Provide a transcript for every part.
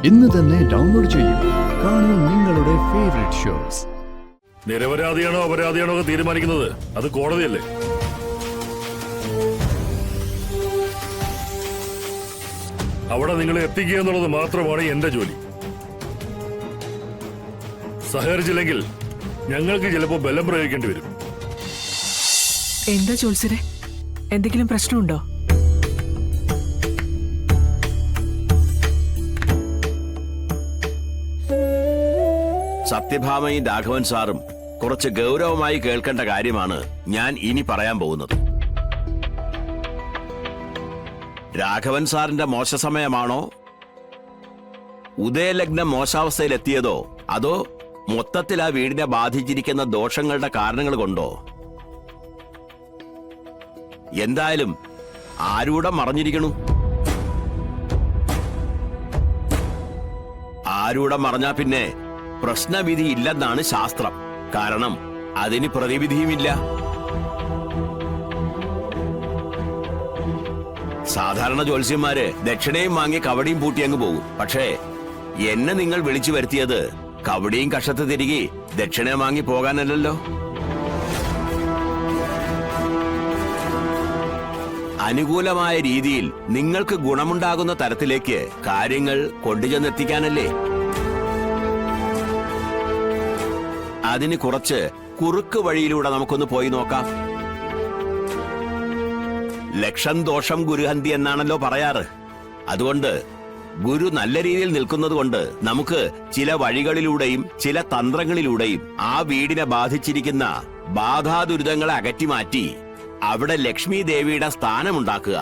ഇന്ന് തന്നെ ഡൗൺലോഡ് ചെയ്യൂ. കാണൂ നിങ്ങളുടെ ഫേവറേറ്റ് ഷോസ്. നിരപരാധിയാണോ അപരാധിയാണോ ഒക്കെ തീരുമാനിക്കുന്നത് അത് കോടതിയല്ലേ? അവിടെ നിങ്ങളെ എത്തിക്കുക എന്നുള്ളത് മാത്രമാണ് എന്റെ ജോലി. സഹകരിച്ചില്ലെങ്കിൽ ഞങ്ങൾക്ക് ചിലപ്പോൾ ബലം പ്രയോഗിക്കേണ്ടി വരും. എന്താ ജോത്സരെ, എന്തെങ്കിലും പ്രശ്നമുണ്ടോ? സത്യഭാമയും രാഘവൻ സാറും കുറച്ച് ഗൗരവമായി കേൾക്കേണ്ട കാര്യമാണ് ഞാൻ ഇനി പറയാൻ പോകുന്നത്. രാഘവൻ സാറിന്റെ മോശ സമയമാണോ, ഉദയലഗ്നം മോശാവസ്ഥയിലെത്തിയതോ, അതോ മൊത്തത്തിൽ ആ വീടിനെ ബാധിച്ചിരിക്കുന്ന ദോഷങ്ങളുടെ കാരണങ്ങൾ കൊണ്ടോ? എന്തായാലും ആരൂടെ മറഞ്ഞിരിക്കണു. ആരൂടെ മറഞ്ഞാ പിന്നെ പ്രശ്നവിധി ഇല്ലെന്നാണ് ശാസ്ത്രം. കാരണം അതിന് പ്രതിവിധിയുമില്ല. സാധാരണ ജ്യോത്സ്യന്മാര് ദക്ഷിണയും വാങ്ങി കവടിയും പൂട്ടി അങ്ങ് പോകും. പക്ഷേ എന്നെ നിങ്ങൾ വിളിച്ചു വരുത്തിയത് കവടിയും കഷത്ത് തിരികെ ദക്ഷിണ വാങ്ങി പോകാനല്ലല്ലോ. അനുകൂലമായ രീതിയിൽ നിങ്ങൾക്ക് ഗുണമുണ്ടാകുന്ന തരത്തിലേക്ക് കാര്യങ്ങൾ കൊണ്ടുചെന്നെത്തിക്കാനല്ലേ. അതിന് കുറച്ച് കുറുക്ക് വഴിയിലൂടെ നമുക്കൊന്ന് പോയി നോക്കാം. ലക്ഷം ദോഷം ഗുരുഹന്തി എന്നാണല്ലോ പറയാറ്. അതുകൊണ്ട് ഗുരു നല്ല രീതിയിൽ നിൽക്കുന്നത് കൊണ്ട് നമുക്ക് ചില വഴികളിലൂടെയും ചില തന്ത്രങ്ങളിലൂടെയും ആ വീടിനെ ബാധിച്ചിരിക്കുന്ന ബാധാദുരിതങ്ങളെ അകറ്റിമാറ്റി അവിടെ ലക്ഷ്മി ദേവിയുടെ സ്ഥാനമുണ്ടാക്കുക.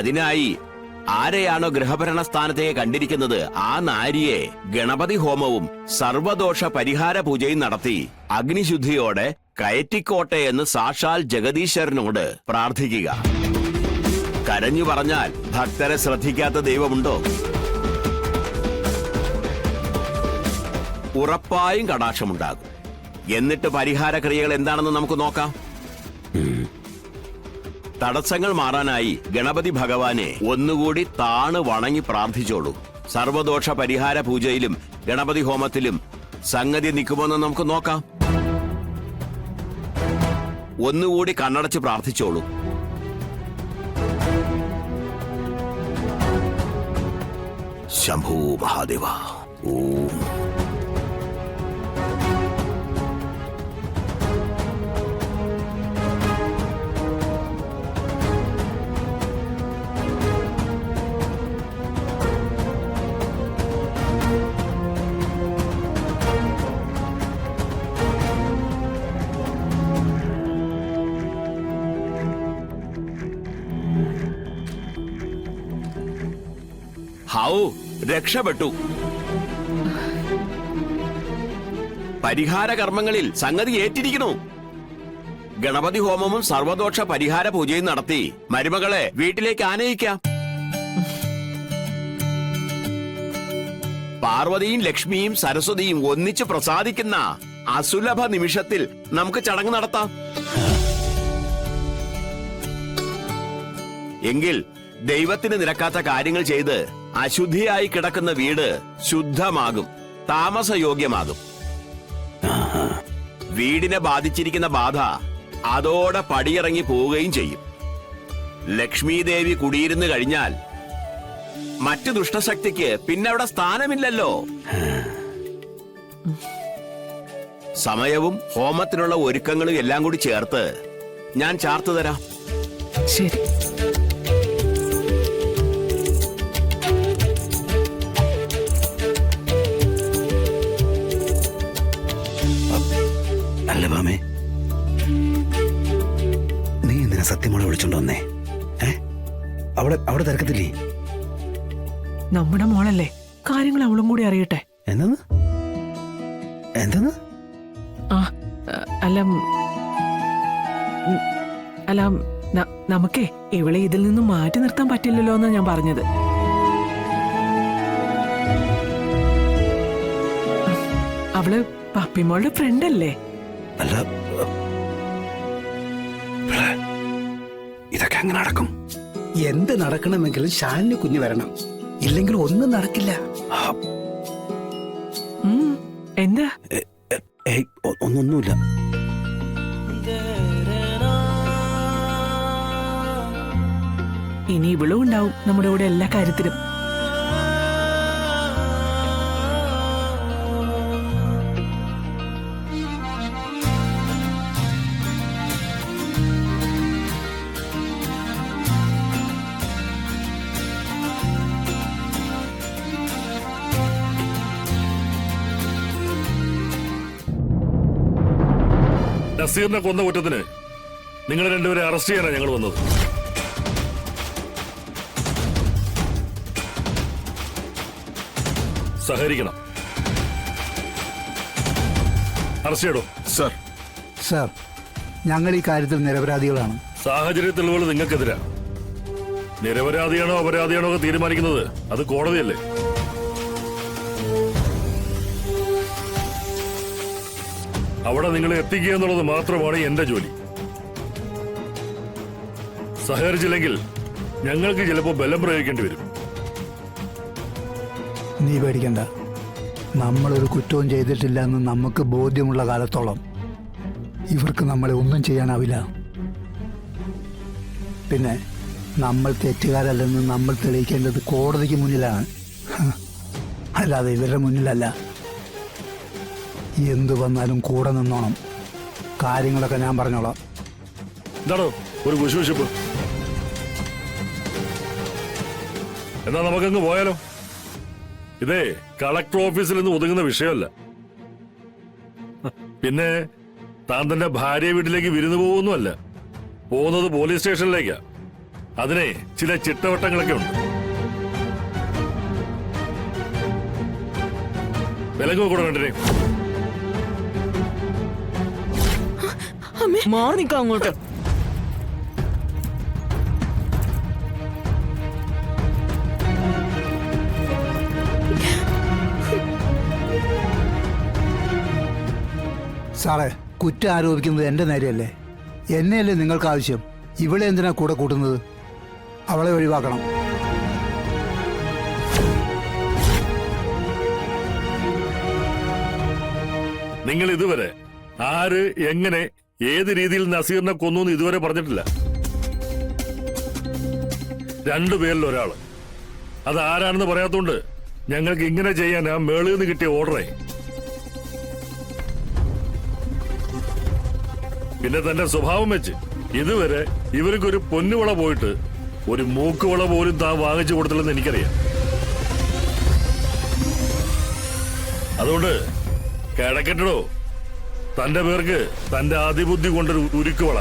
അതിനായി ആരെയാണോ ഗൃഹഭരണ സ്ഥാനത്തേക്ക് കണ്ടിരിക്കുന്നത് ആ നാരിയെ ഗണപതി ഹോമവും സർവദോഷ പരിഹാര പൂജയും നടത്തി അഗ്നിശുദ്ധിയോടെ കയറ്റിക്കോട്ടെ എന്ന് സാക്ഷാൽ ജഗദീശ്വരനോട് പ്രാർത്ഥിക്കുക. കരഞ്ഞു പറഞ്ഞാൽ ഭക്തരെ ശ്രദ്ധിക്കാത്ത ദൈവമുണ്ടോ? ഉറപ്പായും കടാക്ഷമുണ്ടാകും. എന്നിട്ട് പരിഹാര ക്രിയകൾ എന്താണെന്ന് നമുക്ക് നോക്കാം. തടസ്സങ്ങൾ മാറാനായി ഗണപതി ഭഗവാനെ ഒന്നുകൂടി താണ് വണങ്ങി പ്രാർത്ഥിച്ചോളൂ. സർവദോഷ പരിഹാര പൂജയിലും ഗണപതി ഹോമത്തിലും സംഗതി നിൽക്കുമോന്ന് നമുക്ക് നോക്കാം. ഒന്നുകൂടി കണ്ണടച്ച് പ്രാർത്ഥിച്ചോളൂ. ശംഭൂ മഹാദേവ ഓം. ഹൗ, രക്ഷപ്പെട്ടു. പരിഹാര കർമ്മങ്ങളിൽ സംഗതി ഏറ്റിരിക്കണു. ഗണപതി ഹോമവും സർവദോഷ പരിഹാര പൂജയും നടത്തി മരുമകളെ വീട്ടിലേക്ക് ആനയിക്കാം. പാർവതിയും ലക്ഷ്മിയും സരസ്വതിയും ഒന്നിച്ച് പ്രസാദിക്കുന്ന അസുലഭ നിമിഷത്തിൽ നമുക്ക് ചടങ്ങ് നടത്താം. എങ്കിൽ ദൈവത്തിന് നിരക്കാത്ത കാര്യങ്ങൾ ചെയ്ത് അശുദ്ധിയായി കിടക്കുന്ന വീട് ശുദ്ധമാകും, താമസയോഗ്യമാകും. വീടിനെ ബാധിച്ചിരിക്കുന്ന ബാധ അതോടെ പടിയിറങ്ങി പോവുകയും ചെയ്യും. ലക്ഷ്മി ദേവി കുടിയിരുന്നു കഴിഞ്ഞാൽ മറ്റു ദുഷ്ടശക്തിക്ക് പിന്നെ അവിടെ സ്ഥാനമില്ലല്ലോ. സമയവും ഹോമത്തിനുള്ള ഒരുക്കങ്ങളും എല്ലാം കൂടി ചേർത്ത് ഞാൻ ചാർത്തു തരാം. ശരി. അല്ല ഭാമേ, നീ എന്തിനാ സത്യമോളെ വിളിച്ചോണ്ട് വന്നേ? അവിടെ തിരക്കത്തില്ലേ? നമ്മുടെ മോളല്ലേ, കാര്യങ്ങൾ അവളും കൂടി അറിയട്ടെ. എന്തെന്ന്? ആ അല്ല അല്ല നമുക്കേ ഇവളെ ഇതിൽ നിന്നും മാറ്റി നിർത്താൻ പറ്റില്ലല്ലോ എന്നാ ഞാൻ പറഞ്ഞത്. അവള് പപ്പിമോളുടെ ഫ്രണ്ട് അല്ലേ? അല്ല, ഇതൊക്കെ എങ്ങനെ നടക്കും? എന്ത് നടക്കണമെങ്കിലും ശാലിനി കുഞ്ഞ് വരണം. ഇല്ലെങ്കിൽ ഒന്നും നടക്കില്ല. എന്താ? ഏയ് ഒന്നൊന്നുമില്ല. ഇനി ഇവളും ഉണ്ടാവും നമ്മുടെ കൂടെ എല്ലാ കാര്യത്തിലും. നസീറിനെ കൊന്ന കുറ്റത്തിന് നിങ്ങൾ രണ്ടുപേരെ അറസ്റ്റ് ചെയ്യാനാണ് ഞങ്ങൾ വന്നത്. സഹകരിക്കണം. അറസ്റ്റ് ചെയ്യടോ. സർ, ഞങ്ങൾ ഈ കാര്യത്തിൽ നിരപരാധികളാണ്. സാഹചര്യ തെളിവുകൾ നിങ്ങൾക്കെതിരാ. നിരപരാധിയാണോ അപരാധിയാണോ ഒക്കെ തീരുമാനിക്കുന്നത് അത് കോടതിയല്ലേ. അവിടെ നിങ്ങളെ എത്തിക്കുക എന്നുള്ളത് മാത്രമാണ് എന്റെ ജോലി. സഹകരിച്ചില്ലെങ്കിൽ ഞങ്ങൾക്ക് ചിലപ്പോൾ ബലം പ്രയോഗിക്കേണ്ടി വരും. നീ പേടിക്കണ്ട. നമ്മളൊരു കുറ്റവും ചെയ്തിട്ടില്ല എന്ന് നമുക്ക് ബോധ്യമുള്ള കാലത്തോളം ഇവർക്ക് നമ്മളെ ഒന്നും ചെയ്യാനാവില്ല. പിന്നെ നമ്മൾ തെറ്റുകാരല്ലെന്ന് നമ്മൾ തെളിയിക്കേണ്ടത് കോടതിക്ക് മുന്നിലാണ്, അല്ലാതെ ഇവരുടെ മുന്നിലല്ല. എന്തു വന്നാലും കൂടെ നിന്നോണം. കാര്യങ്ങളൊക്കെ ഞാൻ പറഞ്ഞോളാം. എന്താണോ ഒരു കുശുകുശുപ്പ്? എന്നാ നമുക്കങ്ങ് പോയാലോ? ഇതേ കളക്ടർ ഓഫീസിൽ നിന്ന് ഒതുങ്ങുന്ന വിഷയമല്ല. പിന്നെ താൻ തന്റെ ഭാര്യ വീട്ടിലേക്ക് വിരുന്നു പോകുന്നുമല്ല, പോകുന്നത് പോലീസ് സ്റ്റേഷനിലേക്കാ. അതിനെ ചില ചിട്ടവട്ടങ്ങളൊക്കെ ഉണ്ട്. വിലങ്ങ് കൂടെ കണ്ടിനെ. മാറി നിൽക്കാം അങ്ങോട്ട്. സാറേ, കുറ്റം ആരോപിക്കുന്നത് എൻ്റെ നേരെയല്ലേ? എന്നെയല്ലേ നിങ്ങൾക്ക് ആവശ്യം? ഇവളെ എന്തിനാ കൂടെ കൂട്ടുന്നത്? അവളെ ഒഴിവാക്കണം. നിങ്ങൾ ഇതുവരെ ആര് എങ്ങനെ ഏത് രീതിയിൽ നസീറിനെ കൊന്നു എന്ന് ഇതുവരെ പറഞ്ഞിട്ടില്ല. രണ്ടുപേരിൽ ഒരാള്. അത് ആരാണെന്ന് പറയാത്തോണ്ട് ഞങ്ങൾക്ക് ഇങ്ങനെ ചെയ്യാൻ ആ മേളിൽ നിന്ന് കിട്ടിയ ഓർഡറേ. പിന്നെ തന്റെ സ്വഭാവം വെച്ച് ഇതുവരെ ഇവർക്കൊരു പൊന്നുവള പോയിട്ട് ഒരു മൂക്കുവള പോലും താൻ വാങ്ങിച്ചു കൊടുത്തില്ലെന്ന് എനിക്കറിയാം. അതുകൊണ്ട് കിടക്കട്ടോ തന്റെ പേർക്ക് തന്റെ അതിബുദ്ധി കൊണ്ടൊരു ഉരുക്കുവള.